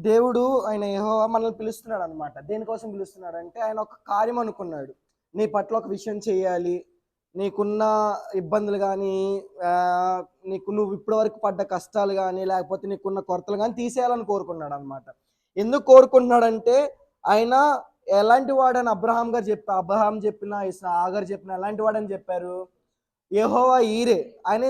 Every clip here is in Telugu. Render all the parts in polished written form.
దేవుడు ఆయన యెహోవా మనల్ని పిలుస్తున్నాడు అనమాట. దేనికోసం పిలుస్తున్నాడంటే ఆయన ఒక కార్యం అనుకున్నాడు. నీ పట్ల ఒక విషయం చేయాలి. నీకున్న ఇబ్బందులు గానీ, నువ్వు ఇప్పటి వరకు పడ్డ కష్టాలు గానీ, లేకపోతే నీకున్న కొరతలు గానీ తీసేయాలని కోరుకున్నాడనమాట. ఎందుకు కోరుకుంటున్నాడంటే ఆయన ఎలాంటి వాడని అబ్రహాం చెప్పినా, ఆగర్ చెప్పినా ఎలాంటి వాడని చెప్పారు? యెహోవా ఈరే. ఆయన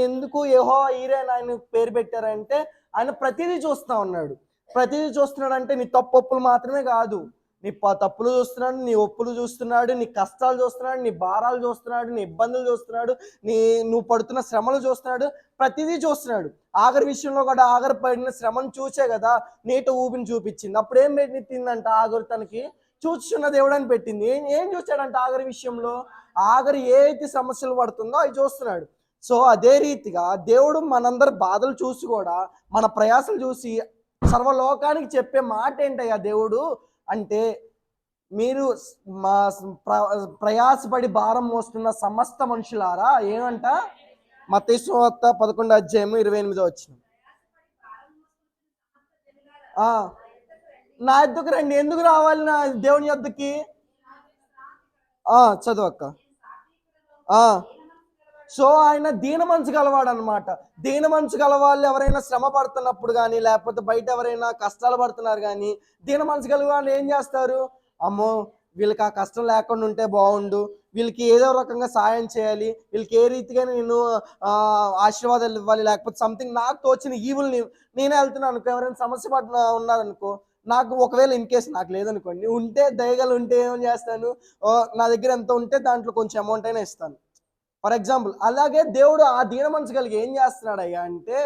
ఎందుకు యెహోవా ఈరే అని ఆయన పేరు పెట్టారంటే ఆయన ప్రతిదీ చూస్తా ఉన్నాడు. ప్రతిదీ చూస్తున్నాడంటే నీ తప్పొప్పులు మాత్రమే కాదు. నీ తప్పులు చూస్తున్నాడు, నీ ఒప్పులు చూస్తున్నాడు, నీ కష్టాలు చూస్తున్నాడు, నీ భారాలు చూస్తున్నాడు, నీ ఇబ్బందులు చూస్తున్నాడు, నువ్వు పడుతున్న శ్రమలు చూస్తున్నాడు, ప్రతిదీ చూస్తున్నాడు. ఆగరి విషయంలో కూడా ఆగరు పడిన శ్రమను చూసే కదా నీట ఊపిని చూపించింది. అప్పుడేం పెట్టిందంట ఆగరు తనకి చూచుచున్న దేవుడు అని పెట్టింది. ఏం చూశాడంట ఆగరి విషయంలో? ఆగరు ఏ అయితే సమస్యలు పడుతుందో అవి చూస్తున్నాడు. సో అదే రీతిగా దేవుడు మనందరి బాధలు చూసి కూడా మన ప్రయాసలు చూసి సర్వలోకానికి చెప్పే మాట ఏంటయ్యా దేవుడు అంటే, మీరు మా ప్రయాసపడి భారం మోస్తున్న సమస్త మనుషులారా ఏమంట? మత్తయి సువార్త 11:28 నా యొద్దకు రండి. ఎందుకు రావాలి నా దేవుని యొద్దకి? చదువక్క. సో ఆయన దీన మనసు గలవాడు అనమాట. దీన మనసు గలవాళ్ళు ఎవరైనా శ్రమ పడుతున్నప్పుడు కానీ, లేకపోతే బయట ఎవరైనా కష్టాలు పడుతున్నారు కానీ, దీన మనసు గల వాళ్ళు ఏం చేస్తారు? అమ్మో వీళ్ళకి ఆ కష్టం లేకుండా ఉంటే బాగుండు, వీళ్ళకి ఏదో రకంగా సాయం చేయాలి, వీళ్ళకి ఏ రీతిగా నేను ఆశీర్వాదాలు ఇవ్వాలి, లేకపోతే సంథింగ్ నాకు తోచిన ఈవుల్ని నేనే వెళ్తున్నాను అనుకో. ఎవరైనా సమస్య పడిన ఉన్నారనుకో, నాకు ఒకవేళ ఇన్ కేసు నాకు లేదనుకోండి, ఉంటే దయగలు ఉంటే ఏం చేస్తాను, నా దగ్గర ఎంత ఉంటే దాంట్లో కొంచెం అమౌంట్ అయినా ఇస్తాను ఫర్ ఎగ్జాంపుల్. అలాగే దేవుడు ఆ దీన మనసు కలిగి ఏం చేస్తున్నాడయ్యా అంటే,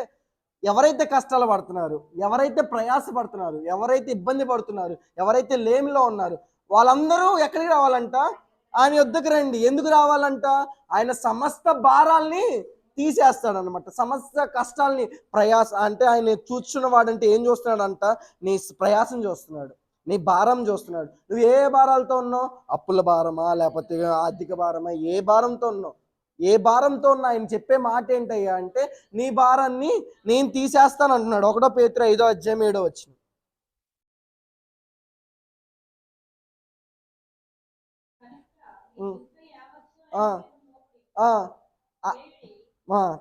ఎవరైతే కష్టాలు పడుతున్నారు, ఎవరైతే ప్రయాస పడుతున్నారు, ఎవరైతే ఇబ్బంది పడుతున్నారు, ఎవరైతే లేమిలో ఉన్నారు, వాళ్ళందరూ ఎక్కడికి రావాలంట? ఆయన యొద్దకు రండి. ఎందుకు రావాలంట? ఆయన సమస్త భారాల్ని తీసేస్తాడనమాట. సమస్త కష్టాలని ప్రయాస అంటే ఆయన చూస్తున్నవాడంటే ఏం చూస్తున్నాడంట? నీ ప్రయాసం చూస్తున్నాడు, నీ భారం చూస్తున్నాడు. నువ్వు ఏ భారాలతో ఉన్నావు? అప్పుల భారమా, లేకపోతే ఆర్థిక భారమా? ఏ భారంతో ఉన్నావు? ఏ భారంతో ఉన్నా ఆయన చెప్పే మాట ఏంటయ్యా అంటే, నీ భారాన్ని నేను తీసేస్తాను అంటున్నాడు. 1 పేతురు 5:7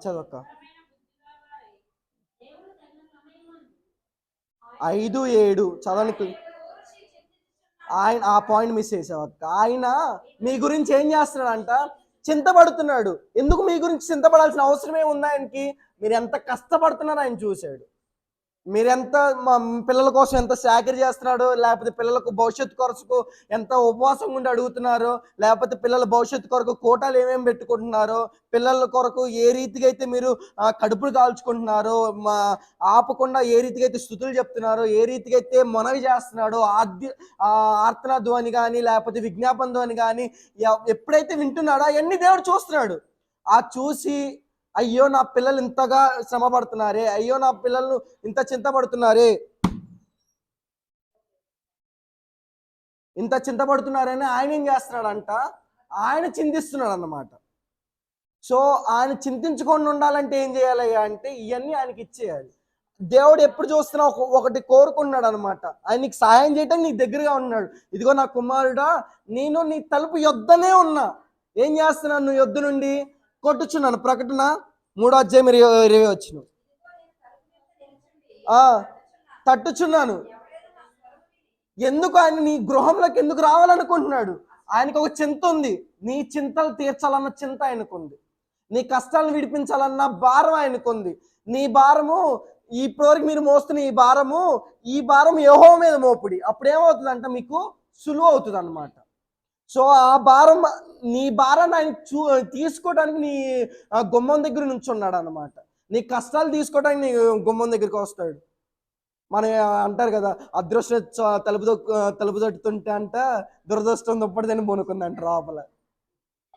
చదవక్క. 5:7 చదవనికి ఆయన ఆ పాయింట్ మిస్ చేసావక్క. ఆయన మీ గురించి ఏం చేస్తున్నాడంట? చింతపడుతున్నాడు. ఎందుకు మీ గురించి చింతపడాల్సిన అవసరమే ఉంది ఆయనకి? మీరు ఎంత కష్టపడుతున్నారో ఆయన చూశాడు. మీరెంత పిల్లల కోసం ఎంత సాకరీ చేస్తున్నాడో, లేకపోతే పిల్లలకు భవిష్యత్తు కొరకు ఎంత ఉపవాసం ఉండి అడుగుతున్నారో, లేకపోతే పిల్లల భవిష్యత్తు కొరకు కోటాలు ఏమేమి పెట్టుకుంటున్నారో, పిల్లల కొరకు ఏ రీతిగా అయితే మీరు కడుపులు కాల్చుకుంటున్నారో, ఆపకుండా ఏ రీతిగా అయితే స్తుతులు చెప్తున్నారో, ఏ రీతిగా అయితే మనవి చేస్తున్నాడో, ఆర్తనాధ్వని కానీ లేకపోతే విజ్ఞాపన ధ్వని కానీ ఎప్పుడైతే వింటున్నాడో అవన్నీ దేవుడు చూస్తున్నాడు. ఆ చూసి అయ్యో నా పిల్లలు ఇంతగా శ్రమ పడుతున్నారే, అయ్యో నా పిల్లలు ఇంత చింతపడుతున్నారే, ఇంత చింతపడుతున్నారని ఆయన ఏం చేస్తున్నాడంట? ఆయన చింతిస్తున్నాడు అన్నమాట. సో ఆయన చింతించకుండా ఉండాలంటే ఏం చేయాలయ్యా అంటే ఇవన్నీ ఆయనకి ఇచ్చేయాలి. దేవుడు ఎప్పుడు చూస్తున్నా ఒకటి కోరుకున్నాడు అనమాట. ఆయన నీకు సహాయం చేయటం నీకు దగ్గరగా ఉన్నాడు. ఇదిగో నా కుమారుడా, నేను నీ తలుపు యొద్దనే ఉన్నా. ఏం చేస్తున్నాను? నువ్వు యొద్ద నుండి కొట్టుచున్నాను. ప్రకటన 3:20 తట్టుచున్నాను. ఎందుకు? ఆయన నీ గృహంలోకి ఎందుకు రావాలనుకుంటున్నాడు? ఆయనకు ఒక చింత ఉంది. నీ చింతలు తీర్చాలన్న చింత ఆయనకుంది. నీ కష్టాలను విడిపించాలన్న భారం ఆయనకుంది. నీ భారము ఇప్పటివరకు మీరు మోస్తున్న ఈ భారం యెహోవా మీద మోపుడి. అప్పుడు ఏమవుతుందంట? మీకు సులువు అవుతుంది అన్నమాట. సో ఆ భారం, నీ భారాన్ని ఆయన తీసుకోవడానికి నీ గుమ్మం దగ్గర నుంచి ఉన్నాడు అనమాట. నీ కష్టాలు తీసుకోవడానికి నీ గుమ్మం దగ్గరికి వస్తాడు. మనం అంటారు కదా, అదృష్టం తలుపు తట్టుతుంటే అంట దురదృష్టం దుప్పటిదని పోనుకుందంట లోపల.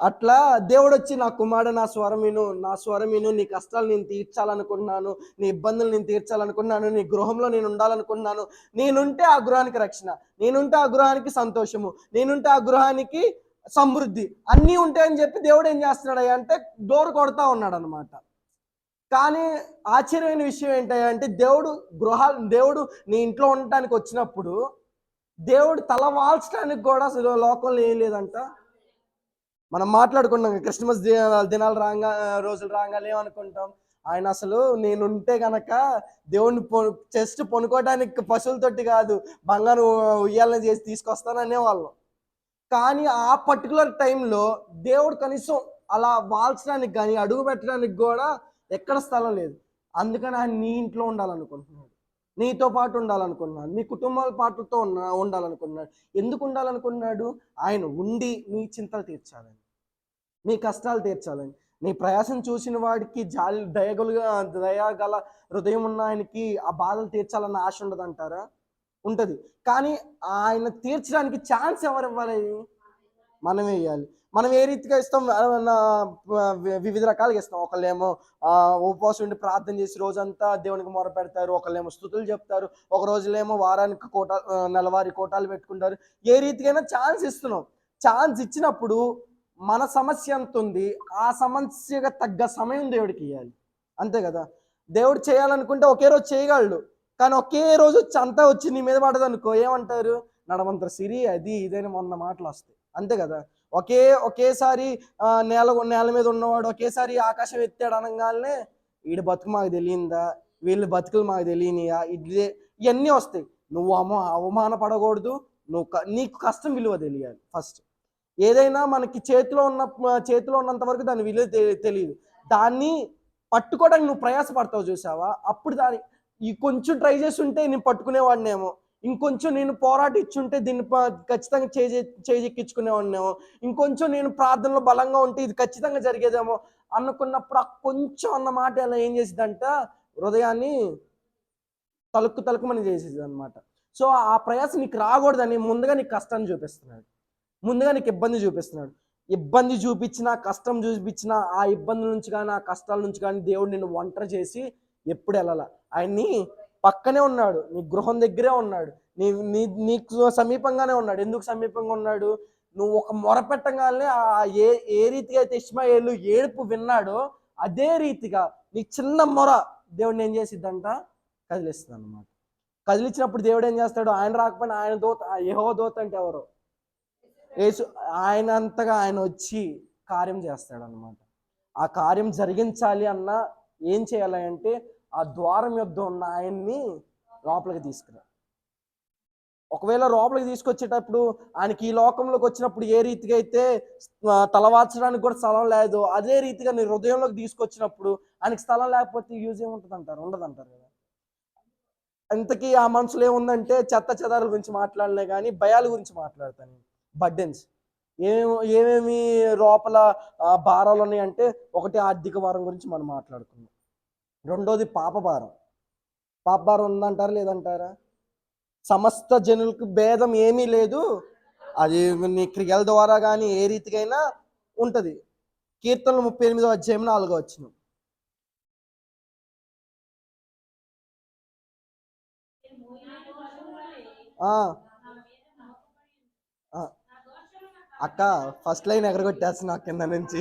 అట్లా దేవుడు వచ్చి, నా కుమారుడు నా స్వరం విను, నీ కష్టాలు నేను తీర్చాలనుకుంటున్నాను, నీ ఇబ్బందులు నేను తీర్చాలనుకుంటున్నాను, నీ గృహంలో నేను ఉండాలనుకుంటున్నాను. నేనుంటే ఆ గృహానికి రక్షణ, నేనుంటే ఆ గృహానికి సంతోషము, నేనుంటే ఆ గృహానికి సమృద్ధి అన్నీ ఉంటాయని చెప్పి దేవుడు ఏం చేస్తున్నాడు అంటే డోర్ కొడతా ఉన్నాడు అనమాట. కానీ ఆశ్చర్యమైన విషయం ఏంటంటే దేవుడు నీ ఇంట్లో ఉండటానికి వచ్చినప్పుడు దేవుడు తల వాల్చడానికి కూడా అసలు లోకంలో ఏం లేదంట. మనం మాట్లాడుకున్నాం క్రిస్మస్ దినాలు రాగా, రోజులు రాగానే ఏమనుకుంటాం, ఆయన అసలు నేనుంటే గనక దేవుణ్ణి జస్ట్ పొనుకోవడానికి పశువులతోటి కాదు, బంగారు ఉయ్యాలని చేసి తీసుకొస్తాననే వాళ్ళం. కానీ ఆ పర్టికులర్ టైంలో దేవుడు కనీసం అలా వాల్చడానికి కానీ అడుగు పెట్టడానికి కూడా ఎక్కడ స్థలం లేదు. అందుకని ఆయన నీ ఇంట్లో ఉండాలనుకుంటున్నాడు, నీతో పాటు ఉండాలనుకున్నాడు, నీ కుటుంబాల పాటుతో ఉండాలనుకున్నాడు. ఎందుకు ఉండాలనుకున్నాడు? ఆయన ఉండి నీ చింతలు తీర్చాలని, నీ కష్టాలు తీర్చాలని. నీ ప్రయాసం చూసిన వాడికి దయగల హృదయం ఉన్న ఆయనకి ఆ బాధలు తీర్చాలన్న ఆశ ఉండదంటారా? ఉంటుంది. కానీ ఆయన తీర్చడానికి ఛాన్స్ ఎవరు ఇవ్వాలి? మనమే ఇవ్వాలి. మనం ఏ రీతిగా ఇస్తాం? వివిధ రకాలుగా ఇస్తాం. ఒకళ్ళేమో ఉపవాసం ఉండి ప్రార్థన చేసి రోజంతా దేవునికి మొర పెడతారు, ఒకళ్ళేమో స్తుతులు చెప్తారు, ఒక రోజులేమో వారానికి నెలవారీ కోటాలు పెట్టుకుంటారు. ఏ రీతికైనా ఛాన్స్ ఇస్తున్నాం. ఛాన్స్ ఇచ్చినప్పుడు మన సమస్య ఎంత ఉంది, ఆ సమస్యగా తగ్గ సమయం దేవుడికి ఇవ్వాలి. అంతే కదా. దేవుడు చేయాలనుకుంటే ఒకే రోజు చేయగలడు. కానీ ఒకే రోజు అంతా వచ్చి నీ మీద పడదు అనుకో, ఏమంటారు? నడమంతర సిరి అది ఇదని 100 మాటలు వస్తాయి. అంతే కదా. ఒకేసారి నేల మీద ఉన్నవాడు ఒకేసారి ఆకాశం ఎత్తాడు అనగానే, వీడి బతుకు మాకు తెలియందా, వీళ్ళ బతుకులు మాకు తెలియనియా, ఇవన్నీ వస్తాయి. నువ్వు అవమానపడకూడదు, నీకు కష్టం విలువ తెలియాలి. ఫస్ట్ ఏదైనా మనకి చేతిలో ఉన్నంత వరకు దాని విలువ తెలియదు. దాన్ని పట్టుకోవడానికి నువ్వు ప్రయాసపడతావు చూసావా, అప్పుడు ఈ కొంచెం ట్రై చేసి ఉంటే నేను పట్టుకునేవాడినేమో, ఇంకొంచెం నేను పోరాటించుంటే దీన్ని ఖచ్చితంగా చేజెక్కించుకునేవాడినేమో, ఇంకొంచెం నేను ప్రార్థనలో బలంగా ఉంటే ఇది ఖచ్చితంగా జరిగేదేమో అనుకున్నప్పుడు ఆ కొంచెం అన్న మాట ఎలా ఏం చేసిద్దంట, హృదయాన్ని తలుక్కుమని చేసేది అనమాట. సో ఆ ప్రయాసం నీకు రాకూడదని ముందుగా నీకు కష్టాన్ని చూపిస్తున్నాడు, ముందుగా నీకు ఇబ్బంది చూపిస్తున్నాడు. ఇబ్బంది చూపించినా, కష్టం చూపించినా, ఆ ఇబ్బందుల నుంచి కానీ ఆ కష్టాల నుంచి కానీ దేవుడు నిన్ను ఒంటరి చేసి ఎప్పుడు వెళ్ళాల. ఆయన్ని పక్కనే ఉన్నాడు, నీ గృహం దగ్గరే ఉన్నాడు, నీకు సమీపంగానే ఉన్నాడు. ఎందుకు సమీపంగా ఉన్నాడు? నువ్వు ఒక మొర పెట్టగానే ఏ రీతిగా అయితే ఇష్మాయేలు ఏడుపు విన్నాడో అదే రీతిగా నీ చిన్న మొర దేవుడిని ఏం చేసిద్దంట, కదిలిస్తుంది అన్నమాట. కదిలించినప్పుడు దేవుడు ఏం చేస్తాడు? ఆయన రాకపోయినా ఆయన దూత, యెహోవా దూత అంటే ఎవరు? యేసు. ఆయన అంతగా ఆయన వచ్చి కార్యం చేస్తాడు అనమాట. ఆ కార్యం జరిగించాలి అన్నా ఏం చేయాలి అంటే, ఆ ద్వారం యొద్ద ఉన్న ఆయన్ని లోపలికి తీసుకురా. ఒకవేళ లోపలికి తీసుకొచ్చేటప్పుడు ఆయనకి ఈ లోకంలోకి వచ్చినప్పుడు ఏ రీతిగా అయితే తలవార్చడానికి కూడా స్థలం లేదు, అదే రీతిగా నీ హృదయంలోకి తీసుకొచ్చినప్పుడు ఆయనకి స్థలం లేకపోతే యూజ్ ఏముంటుంది అంటారు? ఉండదంటారు కదా. ఇంతకీ ఆ మనసులో ఏముందంటే, చెత్త చెదారుల గురించి మాట్లాడలే కానీ భయాల గురించి మాట్లాడతాను. బర్డెన్స్ ఏమేమి లోపల భారాలు ఉన్నాయంటే, ఒకటి ఆర్థిక భారం గురించి మనం మాట్లాడుకున్నాం, రెండోది పాప భారం ఉందంటారా లేదంటారా? సమస్త జనులకు భేదం ఏమీ లేదు, అది నీ క్రియల ద్వారా కానీ ఏ రీతికైనా ఉంటుంది. కీర్తనలు 38వ అధ్యాయం 4వ వచనం. అక్క ఫస్ట్ లైన్ ఎగరగొట్టేస్తున్నా కింద నుంచి.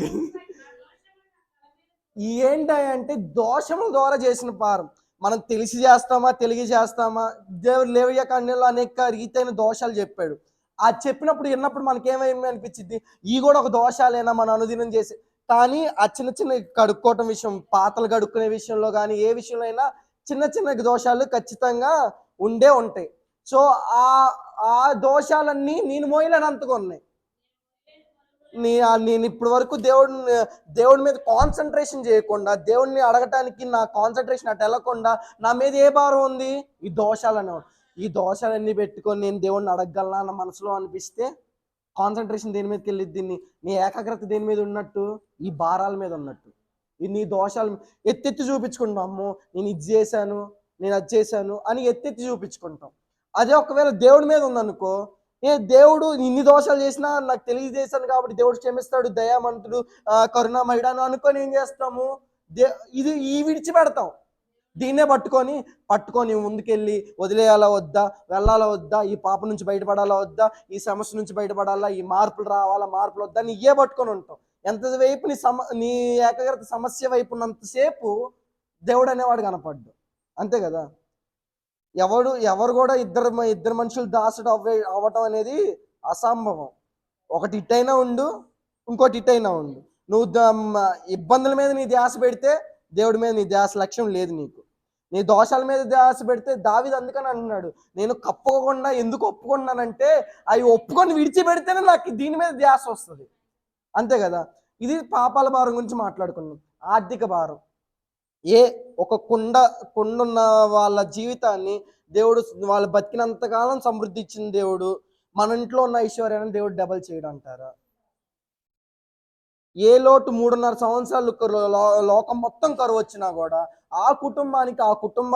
ఏంటంటే దోషముల ద్వారా చేసిన పారం. మనం తెలిసి చేస్తామా, తెలియ చేస్తామా? దేవుడు లేవియా కాండంలో అనేక రీతైన దోషాలు చెప్పాడు. అది చెప్పినప్పుడు విన్నప్పుడు మనకేమేమి అనిపించింది? ఈ కూడా ఒక దోషాలేనా మనం అనుదినం చేసి? కానీ ఆ చిన్న కడుక్కోవటం విషయం, పాతలు కడుక్కునే విషయంలో కానీ ఏ విషయంలో అయినా చిన్న దోషాలు ఖచ్చితంగా ఉంటాయి. సో ఆ దోషాలన్నీ నేను మోయలేనంతగా ఉన్నాయి. నేను ఇప్పటి వరకు దేవుడి మీద కాన్సన్ట్రేషన్ చేయకుండా, దేవుడిని అడగటానికి నా కాన్సన్ట్రేషన్ అటు వెళ్ళకుండా నా మీద ఏ భారం ఉంది? ఈ దోషాలనే. ఈ దోషాలన్నీ పెట్టుకొని నేను దేవుడిని అడగగలనా అన్న మనసులో అనిపిస్తే కాన్సన్ట్రేషన్ దేని మీదకి వెళ్ళిద్ది? నీ ఏకాగ్రత దేని మీద ఉన్నట్టు? ఈ భారాల మీద ఉన్నట్టు. నీ దోషాలు ఎత్తెత్తి చూపించుకుంటాం. అమ్మో నేను ఇది చేశాను, నేను అది చేశాను అని ఎత్తెత్తి చూపించుకుంటాం. అదే ఒకవేళ దేవుడి మీద ఉందనుకో, దేవుడు ఇన్ని దోషాలు చేసినా నాకు తెలియజేశాను కాబట్టి దేవుడు క్షమిస్తాడు, దయామంతుడు, కరుణామయుడు అనుకొని ఏం చేస్తాము? ఈ విడిచిపెడతాం. దీన్నే పట్టుకొని ముందుకెళ్ళి వదిలేయాలా వద్దా, వెళ్ళాలా వద్దా, ఈ పాప నుంచి బయటపడాలా వద్దా, ఈ సమస్య నుంచి బయటపడాలా, ఈ మార్పులు రావాలా, మార్పులు వద్దా అని ఇవే పట్టుకొని ఉంటాం. ఎంతవైపు నీ ఏకాగ్రత సమస్య వైపు ఉన్నంతసేపు దేవుడు అనేవాడు కనపడ్డు. అంతే కదా. ఎవరు కూడా ఇద్దరు మనుషులు దాసుడు అవ్వటం అనేది అసంభవం. ఒకటి ఇట్టైనా ఉండు, ఇంకోటి ఇట్టైనా ఉండు. నువ్వు ఇబ్బందుల మీద నీ ధ్యాస పెడితే దేవుడి మీద నీ ధ్యాస లక్ష్యం లేదు నీకు. నీ దోషాల మీద ధ్యాస పెడితే దావీదు అందుకని అంటున్నాడు, నేను కప్పుకోకుండా ఎందుకు ఒప్పుకున్నానంటే అవి ఒప్పుకొని విడిచిపెడితేనే నాకు దీని మీద ధ్యాస వస్తుంది. అంతే కదా. ఇది పాపాల భారం గురించి మాట్లాడుకున్నాం. ఆర్థిక భారం. ఒక కుండున్న వాళ్ళ జీవితాన్ని దేవుడు వాళ్ళు బతికినంతకాలం సమృద్ధి ఇచ్చిన దేవుడు మన ఇంట్లో ఉన్న ఐశ్వర్యాన్ని దేవుడు డబల్ చేయడం అంటారా? ఏ లోటు 3.5 సంవత్సరాలు లోకం మొత్తం కరువు వచ్చినా కూడా ఆ కుటుంబానికి, ఆ కుటుంబ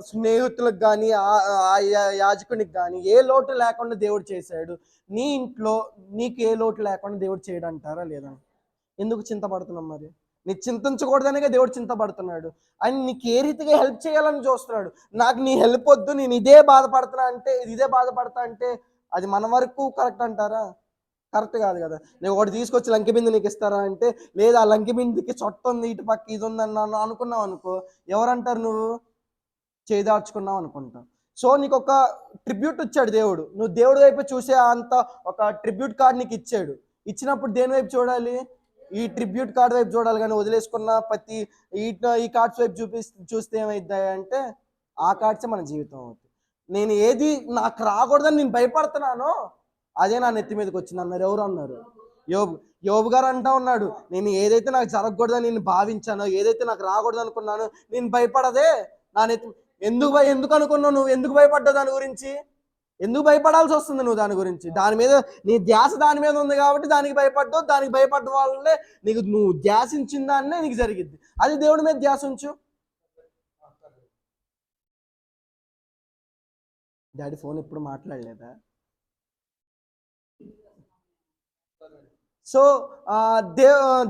స్నేహితులకు కానీ, ఆ యాజకునికి కానీ ఏ లోటు లేకుండా దేవుడు చేశాడు. నీ ఇంట్లో నీకు ఏ లోటు లేకుండా దేవుడు చేయడం అంటారా లేదా? ఎందుకు చింతపడుతున్నాం మరి? నీ చింతించకూడదనే దేవుడు చింతపడుతున్నాడు. ఆయన నీకు ఏ రీతిగా హెల్ప్ చేయాలని చూస్తున్నాడు. నాకు నీ హెల్ప్ వద్దు, నేను ఇదే బాధపడతా అంటే అది మన వరకు కరెక్ట్ అంటారా? కరెక్ట్ కాదు కదా. నేను ఒకటి తీసుకొచ్చి లంకి బిందు నీకు ఇస్తారా అంటే, లేదా ఆ లంకి బిందుకి చొట్ట ఉంది, ఇటు పక్క ఇది ఉందని నన్ను అనుకున్నావు అనుకో, ఎవరంటారు? నువ్వు చేదార్చుకున్నావు అనుకుంటావు. సో నీకు ఒక ట్రిబ్యూట్ ఇచ్చాడు దేవుడు. నువ్వు దేవుడి వైపు చూసే అంత ఒక ట్రిబ్యూట్ కార్డ్ నీకు ఇచ్చాడు. ఇచ్చినప్పుడు దేని వైపు చూడాలి? ఈ ట్రిబ్యూట్ కార్డ్ వైపు చూడాలి. కానీ వదిలేసుకున్న ప్రతి ఈ కార్డ్స్ వైపు చూస్తే ఏమైద్దా అంటే ఆ కార్డ్సే మన జీవితం అవుతుంది. నేను ఏది నాకు రాకూడదని నేను భయపడుతున్నానో అదే నా నెత్తి మీదకి వచ్చింది అన్నారు. ఎవరు అన్నారు? యోబు గారు అంటా ఉన్నాడు, నేను ఏదైతే నాకు జరగకూడదని నేను భావించానో, ఏదైతే నాకు రాకూడదు అనుకున్నానో, నేను భయపడదే నా నెత్తి. ఎందుకు అనుకున్నావు? నువ్వు ఎందుకు భయపడ్డావు? దాని గురించి ఎందుకు భయపడాల్సి వస్తుంది? నువ్వు దాని గురించి, దాని మీద నీ ధ్యాస దాని మీద ఉంది కాబట్టి దానికి భయపడ్డావు. దానికి భయపడ్డ వాళ్ళే నువ్వు ధ్యాసించిన దాన్నే నీకు జరిగిద్ది. అది దేవుడి మీద ధ్యాస ఉంచు. డాడీ ఫోన్ ఎప్పుడు మాట్లాడలేదా? సో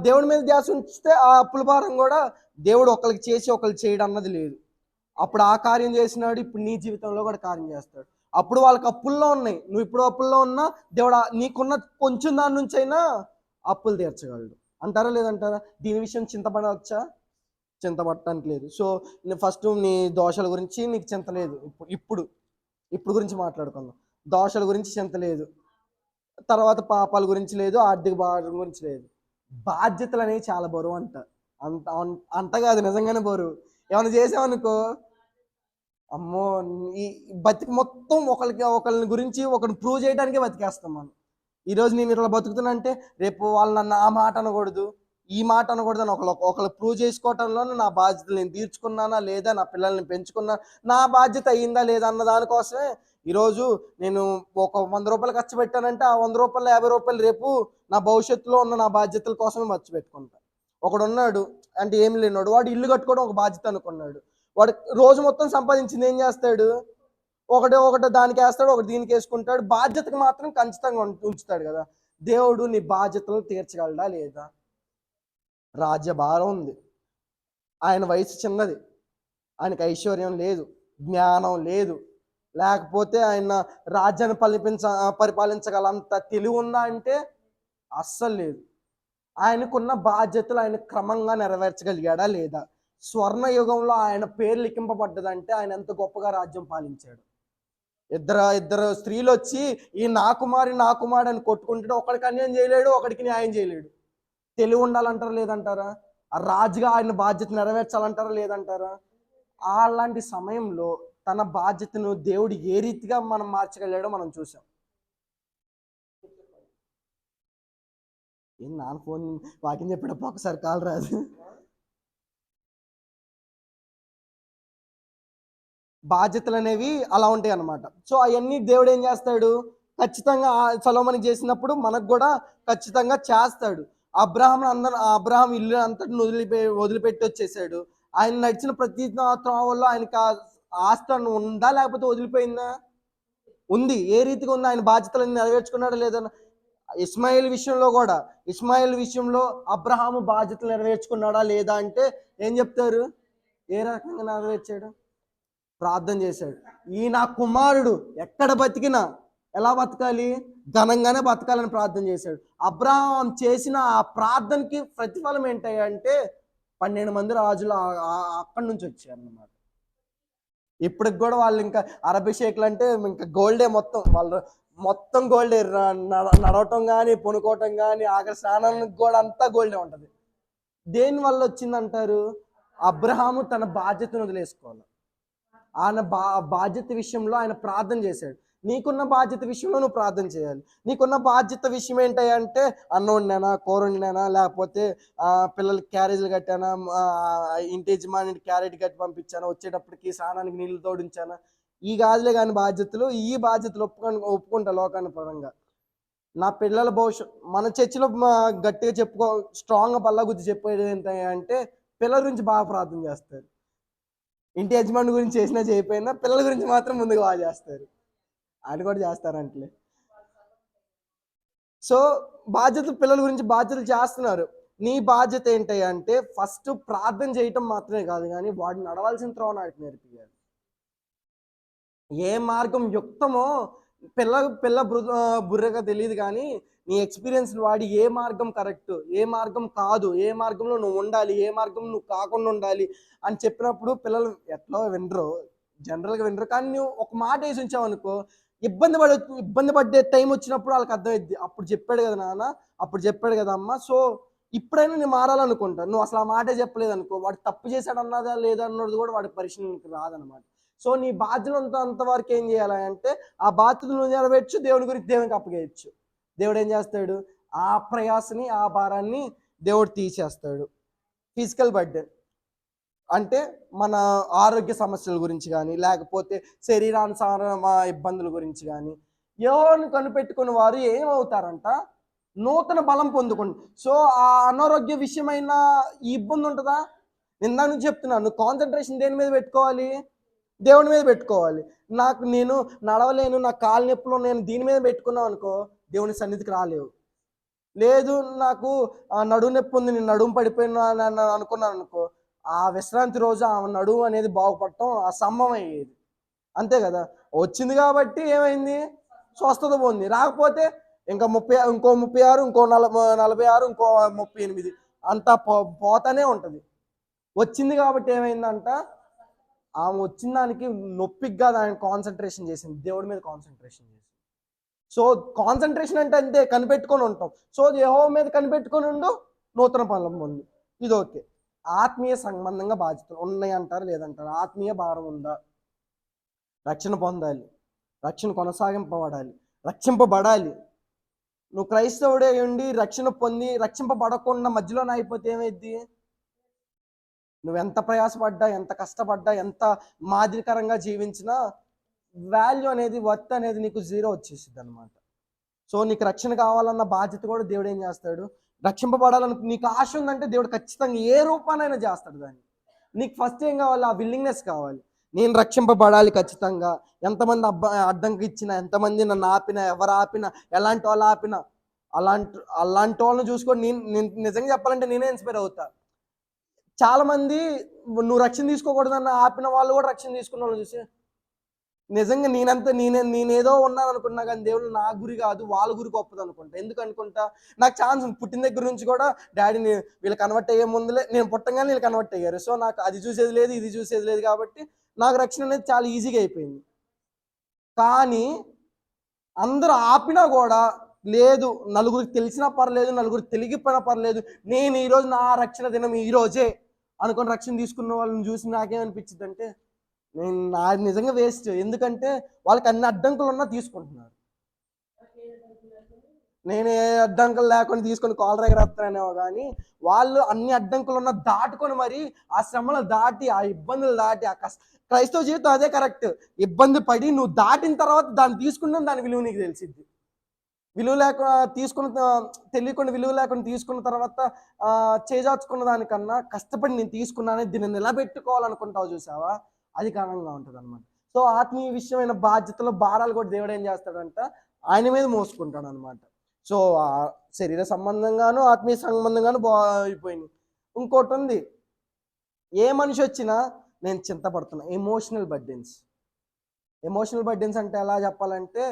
దేవుడి మీద ధ్యాస ఉంచితే ఆ అప్పుల భారం కూడా దేవుడు ఒకరికి చేసి ఒకరికి చేయడం అన్నది లేదు. అప్పుడు ఆ కార్యం చేసినాడు, ఇప్పుడు నీ జీవితంలో కూడా కార్యం చేస్తాడు. అప్పుడు వాళ్ళకి అప్పుల్లో ఉన్నాయి, నువ్వు ఇప్పుడు అప్పుల్లో ఉన్నా దేవుడు నీకున్న కొంచెం దాని నుంచి అయినా అప్పులు తీర్చగలడు. అంటారా లేదంటారా? దీని విషయం చింతపడవచ్చా? చింతపడటానికి లేదు. సో ఫస్ట్ నీ దోషాల గురించి నీకు చింత లేదు. ఇప్పుడు గురించి మాట్లాడుకుందాం. దోషాల గురించి చింత లేదు, తర్వాత పాపాల గురించి లేదు, ఆర్థిక భారం గురించి లేదు. బాధ్యతలు అనేవి చాలా బరువు అంత కాదు, నిజంగానే బరువు. ఏమైనా చేసామనుకో, అమ్మో, ఈ బతికి మొత్తం ఒకరిని గురించి ఒకరిని ప్రూవ్ చేయడానికే బతికేస్తాం మనం. ఈరోజు నేను ఇట్లా బతుకుతున్నా అంటే రేపు వాళ్ళు నన్ను ఆ మాట అనకూడదు, ఈ మాట అనకూడదు అని ఒకళ్ళు ప్రూవ్ చేసుకోవటంలోనే నా బాధ్యతలు నేను తీర్చుకున్నానా లేదా, నా పిల్లల్ని పెంచుకున్నా నా బాధ్యత అయ్యిందా లేదా అన్న దానికోసమే ఈరోజు నేను ఒక 100 రూపాయలు ఖర్చు పెట్టానంటే ఆ 100 రూపాయలు 50 రూపాయలు రేపు నా భవిష్యత్తులో ఉన్న నా బాధ్యతల కోసమే ఖర్చు పెట్టుకుంటా. ఒకడు ఉన్నాడు అంటే ఏమి లేనివాడు, వాడు ఇల్లు కట్టుకోవడం ఒక బాధ్యత అనుకున్నాడు. వాడు రోజు మొత్తం సంపాదించింది ఏం చేస్తాడు? ఒకటి దానికి వేస్తాడు, ఒకటి దీనికి వేసుకుంటాడు. బాధ్యతకు మాత్రం ఖచ్చితంగా ఉంచుతాడు కదా. దేవుడు నీ బాధ్యతలు తీర్చగలడా లేదా? రాజ్య భారం ఉంది, ఆయన వయసు చిన్నది, ఆయనకి ఐశ్వర్యం లేదు, జ్ఞానం లేదు, లేకపోతే ఆయన రాజ్యాన్ని పరిపాలించగలంత తెలివి ఉందా అంటే అస్సలు లేదు. ఆయనకున్న బాధ్యతలు ఆయన క్రమంగా నెరవేర్చగలిగాడా లేదా? స్వర్ణ యుగంలో ఆయన పేరు లిఖింపబడ్డదంటే ఆయన ఎంత గొప్పగా రాజ్యం పాలించాడు. ఇద్దరు స్త్రీలు వచ్చి ఈ నా కుమారి అని కొట్టుకుంటే ఒకడికి అన్యాయం చేయలేడు, ఒకడికి న్యాయం చేయలేడు. తెలివి ఉండాలంటారా లేదంటారా? ఆ రాజుగా ఆయన బాధ్యత నెరవేర్చాలంటారా లేదంటారా? అలాంటి సమయంలో తన బాధ్యతను దేవుడు ఏ రీతిగా మనం మార్చగలిగాడో మనం చూసాం. నాన్న ఫోన్ వాకింగ్ చెప్పేటప్పుడు ఒకసారి కాల్ రాదు. బాధ్యతలు అనేవి అలా ఉంటాయి అన్నమాట. సో అవన్నీ దేవుడు ఏం చేస్తాడు? ఖచ్చితంగా సొలొమోనుకి చేసినప్పుడు మనకు కూడా ఖచ్చితంగా చేస్తాడు. అబ్రహాం ఇల్లు అంతటిని వదిలిపెట్టి వచ్చేసాడు. ఆయన నడిచిన ప్రతి త్రోవల్లో ఆయనకి ఆస్తి ఉందా లేకపోతే వదిలిపోయిందా? ఉంది. ఏ రీతిగా ఉంది? ఆయన బాధ్యతలను నెరవేర్చుకున్నాడా లేదా? ఇస్మాయిల్ విషయంలో అబ్రహాము బాధ్యతలు నెరవేర్చుకున్నాడా లేదా అంటే ఏం చెప్తారు? ఏ రకంగా నెరవేర్చాడు? ప్రార్థన చేశాడు. ఈ నా కుమారుడు ఎక్కడ బతికినా ఎలా బతకాలి? ఘనంగానే బతకాలని ప్రార్థన చేశాడు. అబ్రహాం చేసిన ఆ ప్రార్థనకి ప్రతిఫలం ఏంటంటే 12 మంది రాజులు అక్కడి నుంచి వచ్చారు అన్నమాట. ఇప్పటికి కూడా వాళ్ళు ఇంకా అరబీ షేక్లు అంటే ఇంకా గోల్డే మొత్తం, వాళ్ళు మొత్తం గోల్డే. నడవటం కానీ, పొనుకోవటం కానీ, ఆఖరి స్నానానికి కూడా అంతా గోల్డే ఉంటుంది. దేని వల్ల వచ్చిందంటారు? అబ్రహాము తన బాధ్యతను వదిలేసుకోవాలి. ఆయన బాధ్యత విషయంలో ఆయన ప్రార్థన చేశాడు. నీకున్న బాధ్యత విషయంలో నువ్వు ప్రార్థన చేయాలి. నీకున్న బాధ్యత విషయం ఏంటంటే అన్నం వండానా, కూర వండానా, లేకపోతే పిల్లలకి క్యారేజీలు కట్టానా, ఇంటి యజమాని క్యారెట్ కట్టి పంపించానా, వచ్చేటప్పటికి స్నానానికి నీళ్లు తోడించానా, ఈ గాజులే కానీ బాధ్యతలు. ఈ బాధ్యతలు ఒప్పుకుంటా లోకాన్ని పరంగా. నా పిల్లల భవిష్యత్ మన చర్చిలో గట్టిగా చెప్పుకో, స్ట్రాంగ్గా పల్లా గుద్ది చెప్పేది ఏంటంటే పిల్లల గురించి బాగా ప్రార్థన చేస్తారు. ఇంటి యజమాని గురించి చేసినా చేయకపోయినా పిల్లల గురించి మాత్రం ముందుగా బాగా చేస్తారు. ఆయన కూడా చేస్తారంటలే. సో బాధ్యతలు, పిల్లల గురించి బాధ్యతలు చేస్తున్నారు. నీ బాధ్యత ఏంటి అంటే ఫస్ట్ ప్రార్థన చేయటం మాత్రమే కాదు, కానీ వాడు నడవాల్సిన త్రోవ నాటికి నేర్పియాలి. ఏ మార్గం యుక్తమో పిల్ల బుర్రగా తెలియదు, కానీ నీ ఎక్స్పీరియన్స్ వాడి ఏ మార్గం కరెక్ట్, ఏ మార్గం కాదు, ఏ మార్గంలో నువ్వు ఉండాలి, ఏ మార్గం నువ్వు కాకుండా ఉండాలి అని చెప్పినప్పుడు పిల్లలు ఎట్లా వినరు, జనరల్గా వినరు. కానీ నువ్వు ఒక మాట వేసి ఉంచావు అనుకో, ఇబ్బంది పడ్డే టైం వచ్చినప్పుడు వాళ్ళకి అర్థమైద్ది. అప్పుడు చెప్పాడు కదా నాన్న, అప్పుడు చెప్పాడు కదా అమ్మ, సో ఇప్పుడైనా నేను మారాలనుకుంటా. నువ్వు అసలు ఆ మాటే చెప్పలేదు అనుకో, వాడు తప్పు చేశాడు అన్నదా లేదా అన్నది కూడా వాడి పరిశీలనకి రాదనమాట. సో నీ బాధ్యత అంతవరకు ఏం చేయాలి అంటే ఆ బాధ్యతలు నువ్వు నెరవేర్చు, దేవుని గురించి దేవునికి అప్పగేయచ్చు. దేవుడు ఏం చేస్తాడు? ఆ ప్రయాసని, ఆ భారాన్ని దేవుడు తీసేస్తాడు. ఫిజికల్ బర్డెన్ అంటే మన ఆరోగ్య సమస్యల గురించి కానీ, లేకపోతే శరీరానుసార ఇబ్బందుల గురించి కానీ, యెహోవాను కనిపెట్టుకున్న వారు ఏమవుతారంట? నూతన బలం పొందుకోండి. సో ఆ అనారోగ్య విషయమైన ఈ ఇబ్బంది ఉంటుందా? ఇందాక నుంచి చెప్తున్నాను, కాన్సన్ట్రేషన్ దేని మీద పెట్టుకోవాలి? దేవుని మీద పెట్టుకోవాలి. నేను నడవలేను, నా కాలు నొప్పులు, నేను దీని మీద పెట్టుకున్నావు అనుకో, దేవుని సన్నిధికి రాలేవు. లేదు నాకు నడుము నొప్పి ఉంది, నేను నడుము పడిపోయినా అనుకున్నాను అనుకో, ఆ విశ్రాంతి రోజు ఆ నడుము అనేది బాగుపడటం అసంభవం అయ్యేది. అంతే కదా. వచ్చింది కాబట్టి ఏమైంది? స్వస్థత పొంది. రాకపోతే ఇంకా 36, ఇంకో 46, ఇంకో 38 అంతా పోతానే ఉంటుంది. వచ్చింది కాబట్టి ఏమైందంట, ఆమె వచ్చిన దానికి నొప్పికి కాదు ఆయన కాన్సన్ట్రేషన్ చేసింది, దేవుడి మీద కాన్సన్ట్రేషన్ చేసింది. సో కాన్సన్ట్రేషన్ అంటే అంతే, కనిపెట్టుకొని ఉంటాం. సో యెహోవా మీద కనిపెట్టుకొని ఉండు, నూతన బలం పొందు. ఇది ఓకే. ఆత్మీయ సంబంధంగా బాధ్యతలు ఉన్నాయి అంటారు, లేదంటారు? ఆత్మీయ భారం ఉందా? రక్షణ పొందాలి, రక్షణ కొనసాగింపబడాలి, రక్షింపబడాలి. నువ్వు క్రైస్తవుడే ఉండి రక్షణ పొంది రక్షింపబడకుండా మధ్యలోనే అయిపోతే ఏమైద్ది? నువ్వెంత ప్రయాసపడ్డా, ఎంత కష్టపడ్డా, ఎంత మాదిరికరంగా జీవించినా వాల్యూ అనేది, వర్త్ అనేది నీకు జీరో వచ్చేసిద్ది అనమాట. సో నీకు రక్షణ కావాలన్న బాధ్యత కూడా దేవుడు ఏం చేస్తాడు? రక్షింపబడాలని నీకు ఆశ ఉందంటే దేవుడు ఖచ్చితంగా ఏ రూపానైనా చేస్తాడు దాన్ని. నీకు ఫస్ట్ ఏం కావాలి? ఆ విల్లింగ్నెస్ కావాలి. నేను రక్షింపబడాలి ఖచ్చితంగా. ఎంతమంది అడ్డంకి ఇచ్చినా, ఎంతమంది నన్ను ఆపినా, ఎవరు ఆపినా, ఎలాంటి వాళ్ళు ఆపినా, అలాంటి వాళ్ళని చూసుకొని నేను నిజంగా చెప్పాలంటే నేనే ఇన్స్పైర్ అవుతా. చాలా మంది నువ్వు రక్షణ తీసుకోకూడదన్న ఆపిన వాళ్ళు కూడా రక్షణ తీసుకున్న వాళ్ళు చూసి నిజంగా నేనేదో ఉన్నాను అనుకున్నా, కానీ దేవుడు నా గురి కాదు వాళ్ళ గురి గొప్పది అనుకుంటా. ఎందుకు అనుకుంటా? నాకు ఛాన్స్ పుట్టిన దగ్గర నుంచి కూడా డాడీని వీళ్ళు కన్వర్ట్ అయ్యే ముందులే, నేను పుట్టంగానే వీళ్ళు కన్వర్ట్ అయ్యారు. సో నాకు అది చూసేది లేదు, ఇది చూసేది లేదు, కాబట్టి నాకు రక్షణ అనేది చాలా ఈజీగా అయిపోయింది. కానీ అందరూ ఆపినా కూడా లేదు, నలుగురికి తెలిసినా పర్లేదు, నలుగురికి తెలిగిపోయినా పర్లేదు, నేను ఈరోజు నా రక్షణ దినం ఈరోజే అనుకుని రక్షణ తీసుకున్న వాళ్ళని చూసి నాకేమనిపించింది అంటే, నాది నిజంగా వేస్ట్. ఎందుకంటే వాళ్ళకి అన్ని అడ్డంకులు ఉన్నా తీసుకుంటున్నారు. నేను ఏ అడ్డంకులు లేకుండా తీసుకొని కాలర్ ఎగరేస్తానేమో, కానీ వాళ్ళు అన్ని అడ్డంకులు ఉన్నా దాటుకొని మరి ఆ శ్రమలు దాటి, ఆ ఇబ్బందులు దాటి, ఆ క్రైస్తవ జీవితం అదే కరెక్ట్. ఇబ్బంది పడి నువ్వు దాటిన తర్వాత దాన్ని తీసుకున్నాను, దాని విలువ నీకు తెలిసిద్ది. విలువ లేకుండా తెలియకుండా విలువ లేకుండా తీసుకున్న తర్వాత చేజార్చుకున్న దానికన్నా కష్టపడి నేను తీసుకున్నానే దీన్ని నిలబెట్టుకోవాలనుకుంటావు చూసావా, అది కారణంగా ఉంటుంది అనమాట. సో ఆత్మీయ విషయమైన బాధ్యతలు, భారాలు కూడా దేవుడు ఏం చేస్తాడంట, ఆయన మీద మోసుకుంటాడు అనమాట. సో శరీర సంబంధంగాను ఆత్మీయ సంబంధంగాను అయిపోయింది. ఇంకోటి ఉంది, ఏ మనిషి వచ్చినా నేను చింతపడుతున్నా. ఎమోషనల్ బర్డెన్స్ అంటే ఎలా చెప్పాలంటే,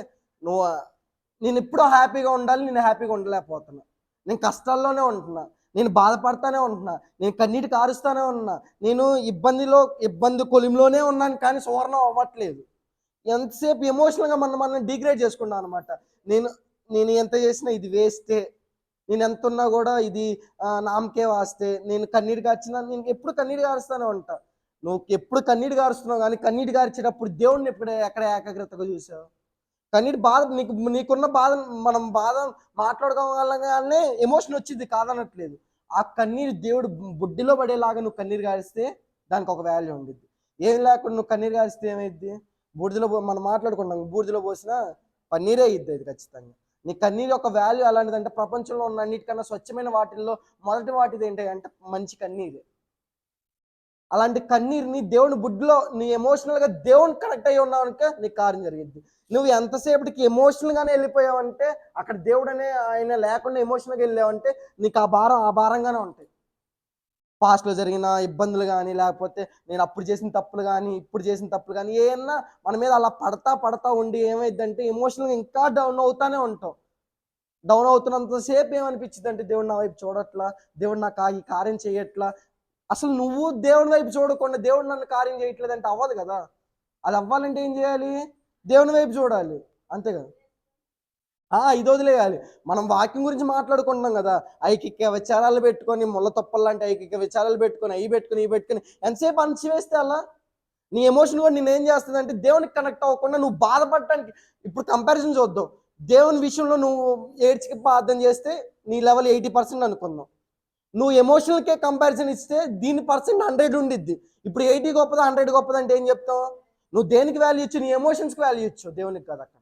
నేను ఎప్పుడూ హ్యాపీగా ఉండాలి, నేను హ్యాపీగా ఉండలేకపోతున్నా, నేను కష్టాల్లోనే ఉంటున్నా, నేను బాధపడతానే ఉంటున్నా, నేను కన్నీటి కారుస్తానే ఉన్నా, నేను ఇబ్బంది కొలిమిలోనే ఉన్నాను, కానీ సువర్ణం అవ్వట్లేదు. ఎంతసేపు ఎమోషనల్గా మనం డిగ్రేడ్ చేసుకున్నాం అనమాట. నేను నేను ఎంత చేసినా ఇది వేస్టే, నేను ఎంత ఉన్నా కూడా ఇది నామకే వాస్తే, నేను ఎప్పుడు కన్నీరు కారుస్తానే ఉంటా. నువ్వు ఎప్పుడు కన్నీరు కారుస్తున్నావు, కానీ కన్నీరు గార్చేటప్పుడు దేవుడిని ఎక్కడ ఏకాగ్రతగా చూసావు? కన్నీటి బాధ నీకున్న బాధ మనం బాధ మాట్లాడుకోవాలనే ఎమోషన్ వచ్చింది, కాదనట్లేదు. ఆ కన్నీరు దేవుడు బుడ్డిలో పడేలాగా నువ్వు కన్నీరు గారిస్తే దానికి ఒక వాల్యూ ఉండిద్ది. ఏం లేకుండా నువ్వు కన్నీరు గారిస్తే ఏమైద్ది? మనం మాట్లాడుకుంటాం, బూడిదలో పోసినా పన్నీరే అయ్యిద్ది అది ఖచ్చితంగా. నీ కన్నీరు యొక్క వాల్యూ ఎలాంటిదంటే, ప్రపంచంలో ఉన్న అన్నిటికన్నా స్వచ్ఛమైన వాటిల్లో మొదటి వాటిది ఏంటి అంటే మంచి కన్నీరే. అలాంటి కన్నీరుని దేవుని బుడ్డిలో నీ ఎమోషనల్గా దేవుని కనెక్ట్ అయ్యి ఉన్నావు అనుక నీకు కార్యం జరిగింది. నువ్వు ఎంతసేపటికి ఎమోషనల్గానే వెళ్ళిపోయావంటే, అక్కడ దేవుడు అనే ఆయన లేకుండా ఎమోషనల్గా వెళ్ళావంటే నీకు ఆ భారంగానే ఉంటాయి. పాస్ట్లో జరిగిన ఇబ్బందులు కానీ, లేకపోతే నేను అప్పుడు చేసిన తప్పులు కానీ, ఇప్పుడు చేసిన తప్పులు కానీ, ఏమన్నా మన మీద అలా పడతా ఉండి ఏమైందంటే ఎమోషనల్గా ఇంకా డౌన్ అవుతానే ఉంటాం. డౌన్ అవుతున్నంతసేపు ఏమనిపించింది అంటే, దేవుడు నా వైపు చూడట్లా, దేవుడు నాకు ఈ కార్యం చేయట్లా. అసలు నువ్వు దేవుని వైపు చూడకుండా దేవుడు నన్ను కార్యం చేయట్లేదంటే అవ్వదు కదా. అది అవ్వాలంటే ఏం చేయాలి? దేవుని వైపు చూడాలి, అంతే కదా. ఇది వదిలేయాలి. మనం వాక్యం గురించి మాట్లాడుకుంటున్నాం కదా, ఐకిక విచారాలు పెట్టుకొని, ముళ్ళ తొప్పల్లాంటి ఐకిక విచారాలు పెట్టుకొని, ఇవి పెట్టుకొని ఎంతసేపు అణచివేస్తే అలా నీ ఎమోషన్ కూడా నేనేం చేస్తుందంటే దేవునికి కనెక్ట్ అవ్వకుండా నువ్వు బాధపడటానికి. ఇప్పుడు కంపారిజన్ చూద్దాం. దేవుని విషయంలో నువ్వు ఏడ్చికి ప్రార్థన చేస్తే నీ లెవెల్ 80% అనుకుందాం. నువ్వు ఎమోషనల్కే కంపారిజన్ ఇస్తే దీని పర్సెంట్ 100 ఉండిద్ది. ఇప్పుడు 80 గొప్పదా 100 గొప్పదంటే ఏం చెప్తావు? నువ్వు దేనికి వాల్యూ ఇచ్చు? నీ ఎమోషన్స్కి వాల్యూ ఇచ్చు, దేవునికి కాదు అక్కడ.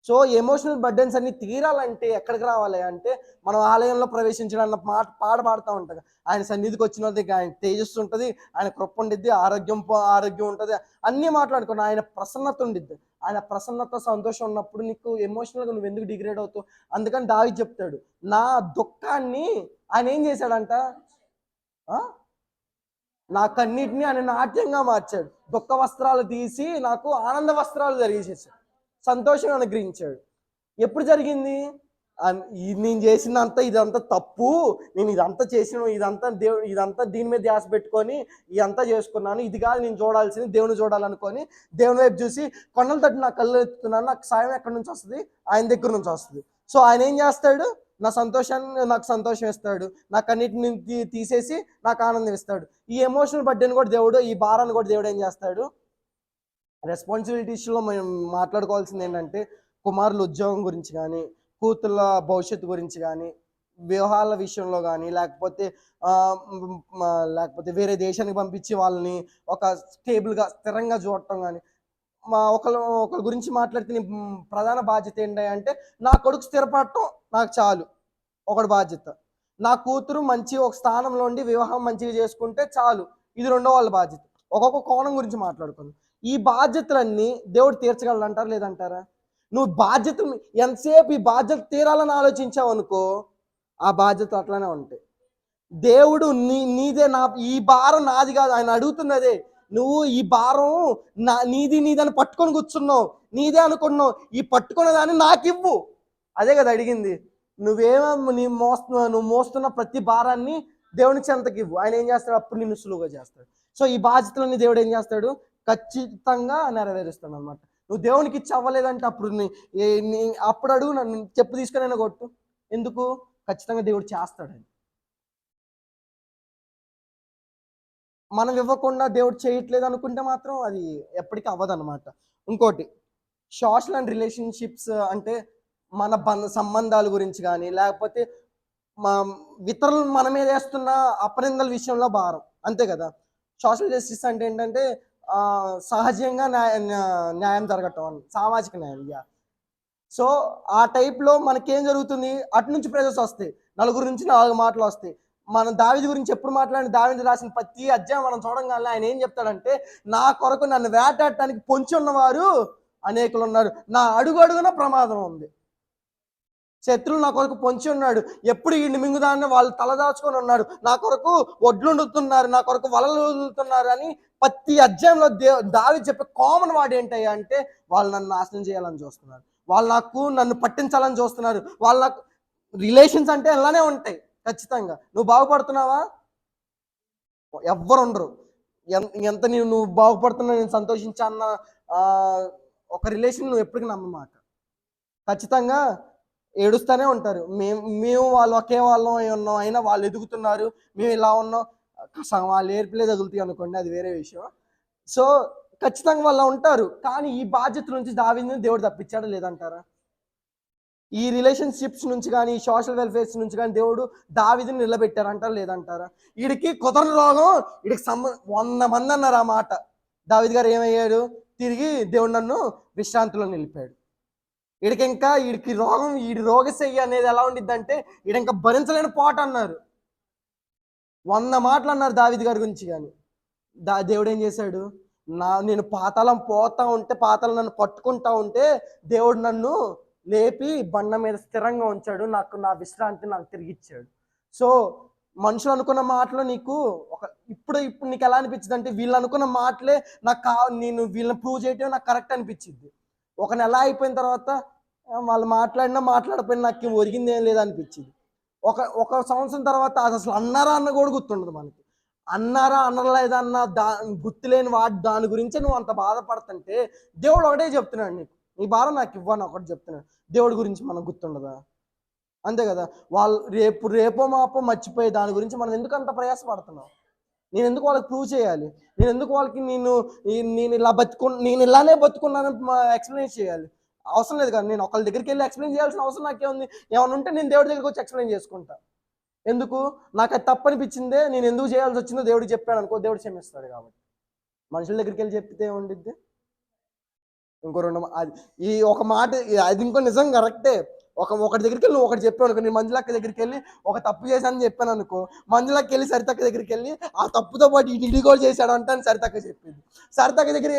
సో ఎమోషనల్ బర్డెన్స్ అన్ని తీరాలంటే ఎక్కడికి రావాలి అంటే, మనం ఆలయంలో ప్రవేశించడం పాట పాడుతూ ఉంటాం. ఆయన సన్నిధికి వచ్చిన వాళ్ళకి ఆయన తేజస్సు ఉంటుంది, ఆయన కృప ఉండిద్ది, ఆరోగ్యం ఉంటుంది, అన్నీ మాట్లాడుకుని ఆయన ప్రసన్నత ఉండిద్ది. ఆయన ప్రసన్నత సంతోషం ఉన్నప్పుడు నీకు ఎమోషనల్గా నువ్వు ఎందుకు డిగ్రేడ్ అవుతావు? అందుకని దావీదు చెప్తాడు, నా దుఃఖాన్ని ఆయన ఏం చేశాడంట, నా కన్నిటిని ఆయన నాట్యంగా మార్చాడు. దుఃఖ వస్త్రాలు తీసి నాకు ఆనంద వస్త్రాలు జరిగేసేసాడు, సంతోషం అనుగ్రహించాడు. ఎప్పుడు జరిగింది? నేను చేసినంత ఇదంతా తప్పు, నేను ఇదంతా దీని మీద ధ్యాస పెట్టుకొని ఇదంతా చేసుకున్నాను, ఇది కాదు నేను చూడాల్సింది, దేవుని చూడాలనుకొని దేవుని వైపు చూసి కొండల తట్టు నా కళ్ళు ఎత్తుతున్నాను, నాకు సాయం ఎక్కడి నుంచి వస్తుంది? ఆయన దగ్గర నుంచి వస్తుంది. సో ఆయన ఏం చేస్తాడు? నాకు సంతోషం ఇస్తాడు, నాకు అన్నిటిని తీసేసి నాకు ఆనందం ఇస్తాడు. ఈ ఎమోషనల్ బర్డెన్ కూడా దేవుడు, ఈ భారాన్ని కూడా దేవుడు ఏం చేస్తాడు? రెస్పాన్సిబిలిటీస్లో మనం మాట్లాడుకోవాల్సింది ఏంటంటే, కుమారుల ఉద్యోగం గురించి కానీ, కూతుళ్ళ భవిష్యత్తు గురించి కానీ, వివాహాల విషయంలో కానీ, లేకపోతే వేరే దేశానికి పంపించి వాళ్ళని ఒక స్టేబుల్గా స్థిరంగా చూడటం కానీ, ఒకరి గురించి మాట్లాడితే నీ ప్రధాన బాధ్యత ఏంటంటే, నా కొడుకు స్థిరపడటం నాకు చాలు, ఒకటి బాధ్యత. నా కూతురు ఒక స్థానంలో ఉండి వివాహం మంచిగా చేసుకుంటే చాలు, ఇది రెండో వాళ్ళ బాధ్యత. ఒక్కొక్క కోణం గురించి మాట్లాడుకుందాం. ఈ బాధ్యతలన్నీ దేవుడు తీర్చగలడంటారా లేదంటారా? నువ్వు ఎంతసేపు ఈ బాధ్యత తీరాలని ఆలోచించావు అనుకో, ఆ బాధ్యత అట్లానే ఉంటాయి. దేవుడు నీదే, ఈ భారం నాది కాదు, ఆయన అడుగుతున్నదే. నువ్వు ఈ భారం నీదని పట్టుకొని కూర్చున్నావు, నీదే అనుకున్నావు, ఈ పట్టుకున్న దాన్ని నాకు ఇవ్వు, అదే కదా అడిగింది. నువ్వు మోస్తున్న ప్రతి భారాన్ని దేవుని చెంతకి ఇవ్వు, ఆయన ఏం చేస్తాడు? అప్పుడు నిన్ను సులువుగా చేస్తాడు. సో ఈ బాధ్యతలన్నీ దేవుడు ఏం చేస్తాడు? ఖచ్చితంగా నెరవేరుస్తాడు అనమాట. నువ్వు దేవునికి ఇచ్చి అవ్వలేదంటే అప్పుడు అడుగు, నన్ను చెప్పు తీసుకుని కొట్టు. ఎందుకు? ఖచ్చితంగా దేవుడు చేస్తాడని. మనం ఇవ్వకుండా దేవుడు చేయట్లేదు అనుకుంటే మాత్రం అది ఎప్పటికీ అవ్వదన్నమాట. ఇంకోటి, సోషల్ అండ్ రిలేషన్షిప్స్ అంటే మన సంబంధాల గురించి కానీ, లేకపోతే ఇతరులు మన మీద వేస్తున్న అపనిందల విషయంలో భారం, అంతే కదా. సోషల్ జస్టిస్ అంటే ఏంటంటే సహజంగా న్యాయం జరగటం, సామాజిక న్యాయం. సో ఆ టైప్లో మనకేం జరుగుతుంది? అటు నుంచి ప్రెజర్స్ వస్తాయి, నలుగురు నుంచి 4 మాటలు వస్తాయి. మనం దావీదు గురించి ఎప్పుడు దావీదు రాసిన ప్రతి అధ్యాయం మనం చూడంగానే ఆయన ఏం చెప్తాడంటే, నా కొరకు నన్ను వేటాడటానికి పొంచి ఉన్నవారు అనేకులు ఉన్నారు, నా అడుగడుగున ప్రమాదం ఉంది. శత్రువులు నా కొరకు పొంచి ఉన్నాడు, ఎప్పుడు ఈ మింగుదాన్ని వాళ్ళు తలదాచుకొని ఉన్నాడు, నా కొరకు ఒడ్లు వండుతున్నారు, నా కొరకు వలలు వదులుతున్నారు అని ప్రతి అధ్యాయంలో దావీదు చెప్పే కామన్ వాడు ఏంటయ్యా అంటే, వాళ్ళు నన్ను నాశనం చేయాలని చూస్తున్నారు, నన్ను పట్టించాలని చూస్తున్నారు. నాకు రిలేషన్స్ అంటే అలానే ఉంటాయి, ఖచ్చితంగా. నువ్వు బాగుపడుతున్నావా? ఎవ్వరు ఉండరు. ఎంత నువ్వు బాగుపడుతున్నా నేను సంతోషించా అన్న ఆహ్, ఒక రిలేషన్ నువ్వు ఎప్పటికి నమ్మమాక. ఖచ్చితంగా ఏడుస్తానే ఉంటారు. మేము వాళ్ళు ఒకే వాళ్ళం అయి ఉన్నాం. అయినా వాళ్ళు ఎదుగుతున్నారు. మేము ఇలా ఉన్నాం. సగం వాళ్ళ ఏర్పులే తగులుతాయి అనుకోండి, అది వేరే విషయం. సో, ఖచ్చితంగా వాళ్ళు అలా ఉంటారు. కానీ ఈ బాధ్యత నుంచి దావీదుని దేవుడు తప్పించాడా లేదంటారా? ఈ రిలేషన్‌షిప్స్ నుంచి గాని, ఈ సోషల్ వెల్‌ఫేర్స్ నుంచి గాని దేవుడు దావీదుని నిలబెట్టారంటారా లేదంటారా? ఈడికి కుదరని రోగం, ఈడికి 100 మందన్నారు ఆ మాట. దావీదు గారు ఏమయ్యాడు? తిరిగి దేవుడు నన్ను విశ్రాంతిలో నిలిపాడు. ఈడికి రోగం, ఈడి రోగశయ్య అనేది ఎలా ఉండిద్దంటే, ఈడింక భరించలేని పోటన్నారు. 100 మాటలన్నారు దావీదు గారి గురించి గాని. దేవుడేం చేశాడు? నేను పాతాళం పోతా ఉంటే, పాతాళం నన్ను పట్టుకుంటా ఉంటే, దేవుడు నన్ను లేపి బండ మీద స్థిరంగా ఉంచాడు. నా విశ్రాంతిని నాకు తిరిగిచ్చాడు. సో, మనుషులు అనుకున్న మాటలు నీకు ఇప్పుడు నీకెలా అనిపిచ్చిదంటే, వీళ్ళు అనుకున్న మాటలే నేను వీళ్ళని ప్రూవ్ చేయటమే నాకు కరెక్ట్ అనిపిచ్చిద్ది. ఒక నెల అయిపోయిన తర్వాత వాళ్ళు మాట్లాడినా, మాట్లాడకపోయినా నాకేం ఒరిగిందేం లేదనిపిచ్చిద్ది. ఒక సంవత్సరం తర్వాత అదసలు అన్నారా అన్న కూడా గుర్తుండదు మనకి. అన్నారా అనలేదా అన్న గుర్తులేని దాని గురించే నువ్వు అంత బాధపడుతుంటే, దేవుడు ఒకటే చెప్తున్నాడు నీకు. నీ భారం నాకివ్వు ఒకటి చెప్తున్నాడు. దేవుడి గురించి మనకు గుర్తుండదా? అంతే కదా! వాళ్ళు రేపో మాపో మర్చిపోయే దాని గురించి మనం ఎందుకంత ప్రయాసపడుతున్నాం? నేనెందుకు వాళ్ళకి ప్రూవ్ చేయాలి? నేనెందుకు వాళ్ళకి నేను ఇలానే బతుకున్నానని ఎక్స్‌ప్లెయిన్ చేయాలి? అవసరం లేదు కదా! నేను ఒకళ్ళ దగ్గరికెళ్ళి ఎక్స్‌ప్లెయిన్ చేయాల్సిన అవసరం నాకేముంది? ఏమన్నా ఉంటే నేను దేవుడి దగ్గరికొచ్చి ఎక్స్‌ప్లెయిన్ చేసుకుంటా. ఎందుకు? నాకది తప్పనిపించిందే, నేనెందుకు చేయాల్సొచ్చిందో దేవుడికి చెప్పాననుకో, దేవుడు క్షమిస్తాడు కాబట్టి. మనుషుల దగ్గరికెళ్ళి చెప్తే ఏముండిద్ది? ఇంకో 2 అది ఈ ఒక మాట, అది ఇంకో నిజం కరెక్టే. ఒకడి దగ్గరికెళ్ళి నువ్వు ఒకటి చెప్పావనుకో, నేను మంజులక్క దగ్గరికెళ్ళి ఒక తప్పు చేశానని చెప్పాననుకో, మంజులక్కెళ్ళి సరితక్క దగ్గరికెళ్ళి ఆ తప్పుతో పాటు ఈడు కూడా చేశాడంట అని సరితక్క చెప్పింది. సరితక్క దగ్గర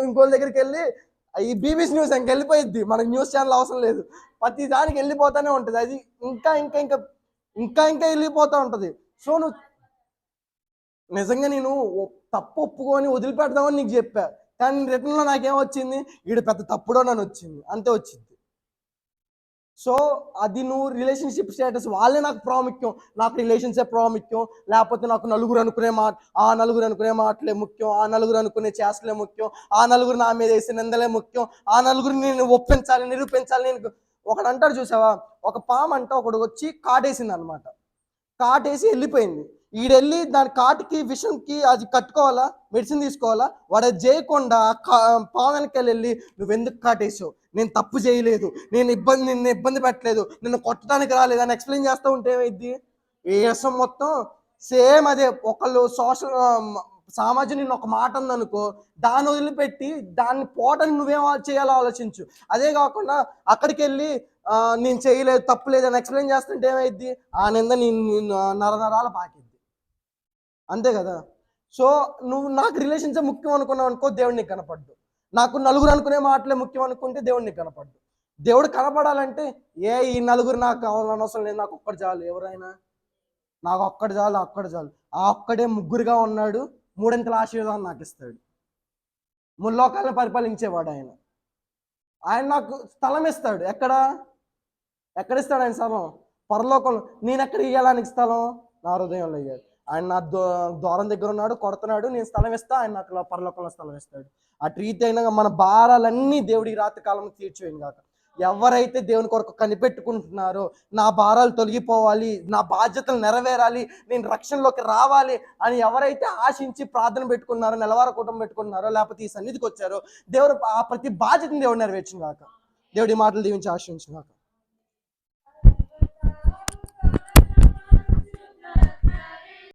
ఇంకోళ్ళ దగ్గరికెళ్ళి ఈ బీబీసీ న్యూస్ ఇంకెళ్ళిపోయిద్ది. మనకు న్యూస్ ఛానెల్ అవసరం లేదు. ప్రతి దానికి వెళ్ళిపోతానే ఉంటది. అది ఇంకా ఇంకా ఇంకా ఇంకా ఇంకా వెళ్ళిపోతా ఉంటది. సో, నిజంగా నేను తప్పు ఒప్పుకొని వదిలిపెడదామని నీకు చెప్పా. కానీ రిటర్న్‌లో నాకేమొచ్చింది? ఈడు పెద్ద తప్పుడోనని వచ్చింది. అంతే వచ్చిద్ది. సో, అది నువ్వు రిలేషన్‌షిప్ స్టేటస్ వాళ్ళే నాకు ప్రాముఖ్యం. నాకు రిలేషన్సే ప్రాముఖ్యం. లేపోతే నాకు ఆ నలుగురు అనుకునే మాటలే ముఖ్యం. ఆ నలుగురు అనుకునే చేష్టలే ముఖ్యం. ఆ నలుగురు నా మీద ఏసే నిందలే ముఖ్యం. ఆ నలుగురిని నేను ఒప్పించాలి, నిరూపించాలి. ఒకడంటాడు చూసావా? ఒక పామంట ఒకడు కాటేసిందనమాట. కాటేసి వెళ్ళిపోయింది. ఈడెళ్ళి దాని కాటికి, విషంకి అది కట్టుకోవాలా, మెడిసిన్ తీసుకోవాలా. వాడది చేయకుండా పాము వెనకాలెళ్ళి నువ్వెందుకు కాటేసావు? నేను తప్పు చేయలేదు. నిన్ను ఇబ్బంది పెట్టలేదు. నిన్ను కొట్టడానికి రాలేదు అని ఎక్స్‌ప్లెయిన్ చేస్తా ఉంటే ఏమైద్ది? ఏసం మొత్తం సేమ్ అదే. ఒకళ్ళు సమాజం నిన్ను ఒక మాట అందనుకో, దాన్ని వదిలిపెట్టి దాన్ని పోవటానికి నువ్వేం చేయాలో ఆలోచించు. అదే కాకుండా అక్కడికెళ్ళి నేను చేయలేదు, తప్పు లేదని ఎక్స్‌ప్లెయిన్ చేస్తుంటే ఏమైద్ది? ఆ నింద నరనరాల పాకిద్ది. అంతే కదా! సో, నువ్వు నాకు రిలేషన్సే ముఖ్యం అనుకున్నావనుకో, దేవుడు నీకు కనపడ్డు. నాకు నలుగురు అనుకునే మాటలే ముఖ్యం అనుకుంటే దేవుడు నీకు కనపడ్డు. దేవుడు కనపడాలంటే ఈ నలుగురు నాకు కావాలనవసరం లేదు. నాకొక్కడు చాలు. ఎవరైనా నాకొక్కడు చాలు, ఒక్కడు చాలు. ఆ ఒక్కడే ముగ్గురుగా ఉన్నాడు. మూడింతల ఆశీర్వాదం నాకిస్తాడు. ముల్లోకాలను పరిపాలించేవాడు ఆయన. ఆయన నాకు స్థలం ఇస్తాడు. ఎక్కడిస్తాడు ఆయన స్థలం? పరలోకంలో. నేనెక్కడ ఇయ్యాలి ఆయనకి స్థలం? నా హృదయంలో ఇయ్యాలి. ఆయన నా ద్వారం దగ్గర ఉన్నాడు, కొడుతున్నాడు. నేను స్థలం ఇస్తా, ఆయన నాకు పరలోకంలో స్థలం ఇస్తాడు. అటు రీతి అయినా మన భారాలన్నీ దేవుడి రాత్రి కాలంలో తీర్చివేయును గాక. ఎవరైతే దేవుని కొరకు కనిపెట్టుకుంటున్నారో, నా భారాలు తొలగిపోవాలి, నా బాధ్యతలు నెరవేరాలి, నేను రక్షణలోకి రావాలి అని ఎవరైతే ఆశించి ప్రార్థన పెట్టుకున్నారో, నెలవార కూటమి పెట్టుకున్నారో, లేకపోతే ఈ సన్నిధికి వచ్చారో, దేవుడు ఆ ప్రతి బాధ్యతను దేవుడు నెరవేర్చును గాక. దేవుడి మాటలు దీవించి ఆశీర్వదించును గాక.